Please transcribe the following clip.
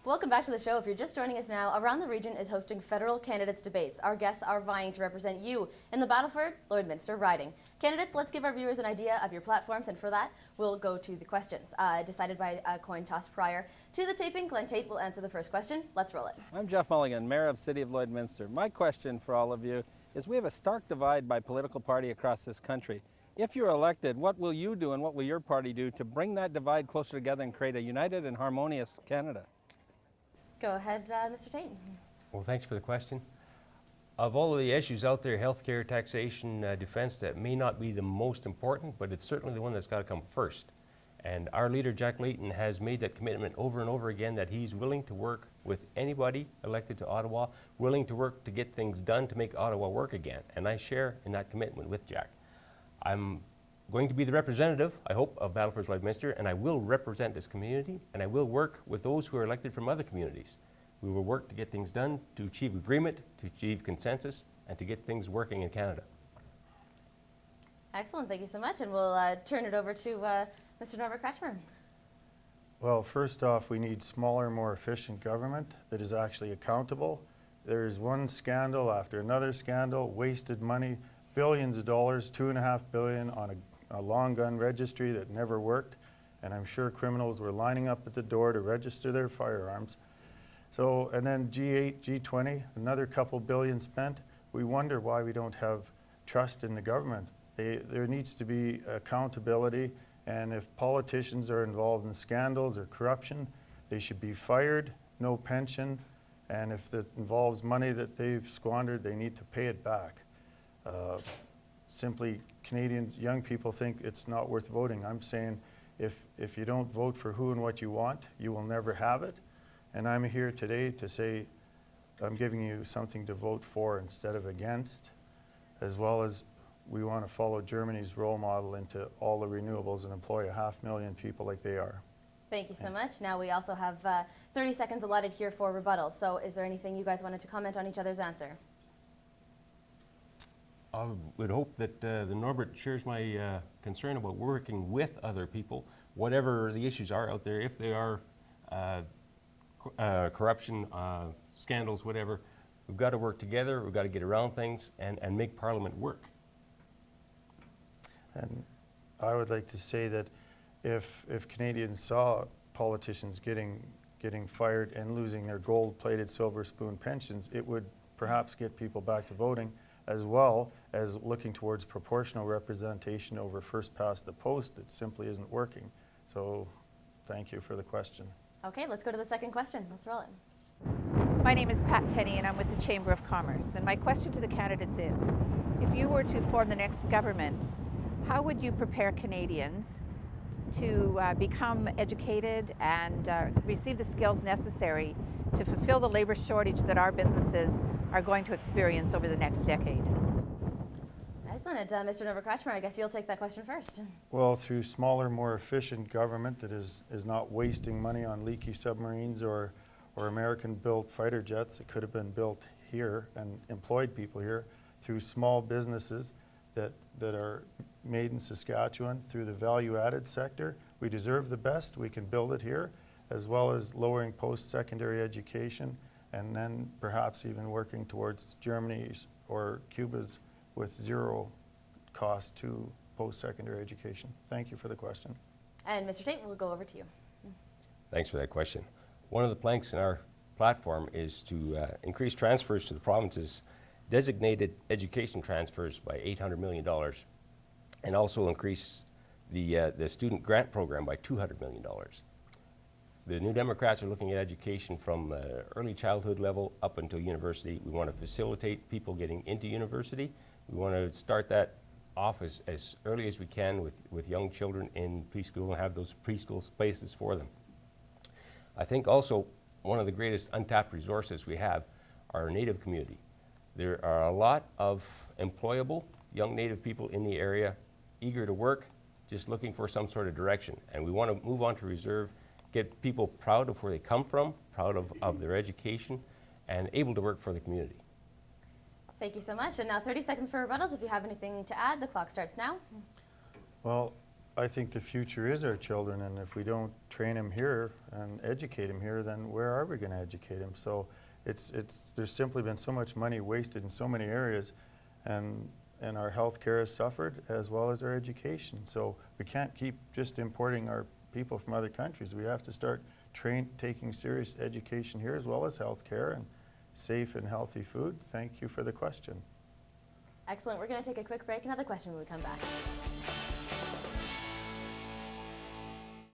Welcome back to the show. If you're just joining us now, Around the Region is hosting federal candidates debates. Our guests are vying to represent you in the Battleford Lloydminster riding. Candidates, let's give our viewers an idea of your platforms, and for that, we'll go to the questions. Decided by a coin toss prior to the taping. Glenn Tate will answer the first question. Let's roll it. I'm Jeff Mulligan, Mayor of City of Lloydminster. My question for all of you is, we have a stark divide by political party across this country. If you're elected, what will you do and what will your party do to bring that divide closer together and create a united and harmonious Canada? Go ahead, Mr. Tate. Well, thanks for the question. Of all of the issues out there, healthcare, taxation, defense, that may not be the most important, but it's certainly the one that's got to come first. And our leader, Jack Layton, has made that commitment over and over again that he's willing to work with anybody elected to Ottawa, willing to work to get things done to make Ottawa work again. And I share in that commitment with Jack. I'm going to be the representative, I hope, of Battleford Lloydminster, and I will represent this community, and I will work with those who are elected from other communities. We will work to get things done, to achieve agreement, to achieve consensus, and to get things working in Canada. Excellent, thank you so much, and we'll turn it over to Mr. Norbert Kretschmer. Well, first off, we need smaller, more efficient government that is actually accountable. There's one scandal after another scandal, wasted money, billions of dollars, $2.5 billion on a long gun registry that never worked, and I'm sure criminals were lining up at the door to register their firearms. So, and then G8, G20, another couple billion spent. We wonder why we don't have trust in the government. There needs to be accountability, and if politicians are involved in scandals or corruption, they should be fired, no pension, and if it involves money that they've squandered, they need to pay it back. Simply, Canadians, young people think it's not worth voting. I'm saying if you don't vote for who and what you want, you will never have it. And I'm here today to say I'm giving you something to vote for instead of against, as well as we want to follow Germany's role model into all the renewables and employ 500,000 people like they are. Thank you so much. Now we also have 30 seconds allotted here for rebuttal. So is there anything you guys wanted to comment on each other's answer? I would hope that the Norbert shares my concern about working with other people, whatever the issues are out there, if they are corruption, scandals, whatever. We've got to work together, we've got to get around things and make Parliament work. And I would like to say that if Canadians saw politicians getting fired and losing their gold-plated silver spoon pensions, it would perhaps get people back to voting, as well as looking towards proportional representation over first past the post. It simply isn't working. So thank you for the question. Okay, let's go to the second question. Let's roll it. My name is Pat Tenney and I'm with the Chamber of Commerce. And my question to the candidates is, if you were to form the next government, how would you prepare Canadians to become educated and receive the skills necessary to fulfill the labor shortage that our businesses are going to experience over the next decade? Excellent. Mr. Norbert Kretschmer, I guess you'll take that question first. Well, through smaller, more efficient government that is not wasting money on leaky submarines or American-built fighter jets that could have been built here and employed people here, through small businesses that are made in Saskatchewan, through the value-added sector. We deserve the best. We can build it here, as well as lowering post-secondary education, and then perhaps even working towards Germany's or Cuba's with zero cost to post-secondary education. Thank you for the question. And Mr. Tate, we'll go over to you. Thanks for that question. One of the planks in our platform is to increase transfers to the province's designated education transfers by $800 million, and also increase the student grant program by $200 million. The New Democrats are looking at education from early childhood level up until university. We want to facilitate people getting into university. We want to start that off as early as we can with young children in preschool and have those preschool spaces for them. I think also one of the greatest untapped resources we have are our Native community. There are a lot of employable young Native people in the area, eager to work, just looking for some sort of direction. And we want to move on to reserve, get people proud of where they come from, proud of their education, and able to work for the community. Thank you so much. And now 30 seconds for rebuttals. If you have anything to add, the clock starts now. Well, I think the future is our children, and if we don't train them here and educate them here, then where are we going to educate them? So there's simply been so much money wasted in so many areas, and our healthcare has suffered as well as our education. So we can't keep just importing our people from other countries. We have to start taking serious education here as well as healthcare and safe and healthy food. Thank you for the question. Excellent. We're going to take a quick break. Another question when we come back.